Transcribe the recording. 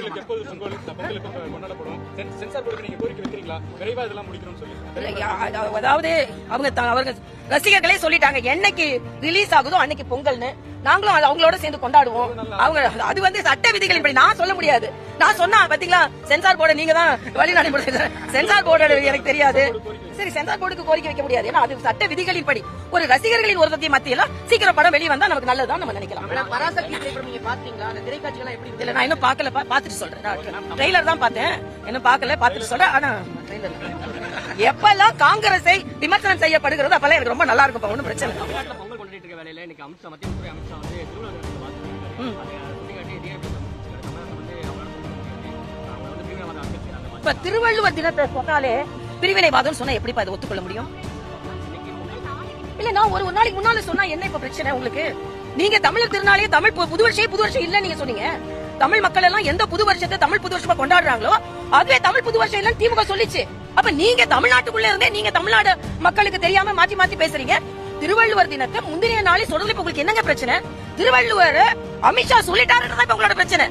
மக்களுக்கு எப்போது பொங்கலுக்கு கொண்டாடப்படும் சென்சார் போர்டுக்கு நீங்க கோரிக்கை வைக்கிறீங்களா? விரைவா இதெல்லாம் முடிக்கணும்னு சொல்லி. அதாவது அவங்க ரசிகர்களே சொல்லிட்டாங்க, என்னைக்கு ரிலீஸ் ஆகுதோ அன்னைக்கு பொங்கல்னு. நாங்களும் அவங்களோட சேர்ந்து கொண்டாடுவோம். அவங்க அது வந்து சட்ட விதிகளின் படி நான் சொல்ல முடியாது. நான் சொன்னா பாத்தீங்களா, சென்சார் போர்டு நீங்க தான் வழி நடைமுறை. சென்சார் போர்டு எனக்கு தெரியாது. சரி, சென்சார் போர்டுக்கு கோரிக்கை வைக்க முடியாது, ஏன்னா அது சட்ட விதிகளின் படி. ஒரு ரசிகர்களின் ஒரு மத்தியில சீக்கிரம் படம் வெளியே வந்தா நமக்கு நல்லதுதான் நம்ம நினைக்கலாம். பராசக்தி திரைப்படம் நீங்க பாத்தீங்களா? அந்த திரைக்காட்சிகள் எப்படி இல்ல, நான் இன்னும் பாக்கல, பாத்துட்டு சொல்றேன். ட்ரெய்லர் தான் பார்த்தேன், இன்னும் பாக்கல, பாத்துட்டு சொல்றேன். ஆனா எப்பெல்லாம் காங்கிரஸை விமர்சனம் செய்யப்படுகிறதோ அப்பெல்லாம் எனக்கு ரொம்ப நல்லா இருக்கும். ஒன்னும் பிரச்சனை இல்லை. பொங்கல் கொண்டாடிட்டு இருக்க வேலையில இன்னைக்கு அமித்ஷா, மத்திய உள்துறை அமித்ஷா வந்து இப்ப திருவள்ளுவர் தினத்தை சொன்னாலே பிரிவினைவாதம் சொன்னா எப்படி அதை ஒத்துக்கொள்ள முடியும்? இல்ல, நான் ஒரு நாளைக்கு முன்னால சொன்னா என்ன இப்ப பிரச்சனை உங்களுக்கு? நீங்க தமிழர் திருநாளே தமிழ் புது வருஷம் இல்ல நீங்க சொன்னீங்க. தமிழ் மக்கள் எல்லாம் எந்த புது வருஷத்தை தமிழ் புது வருஷமா கொண்டாடுறாங்களோ அதுவே தமிழ் புது வருஷம் இல்லன்னு திமுக சொல்லிச்சு. அப்ப நீங்க தமிழ்நாட்டுக்குள்ள இருந்தே நீங்க தமிழ்நாடு மக்களுக்கு தெரியாம மாத்தி பேசுறீங்க. திருவள்ளுவர் தினத்தை முந்தின நாளே சொல்றதுல உங்களுக்கு என்னங்க பிரச்சனை? திருவள்ளுவர் அமித்ஷா சொல்லிட்டாருன்றதான் இப்ப உங்களோட பிரச்சனை.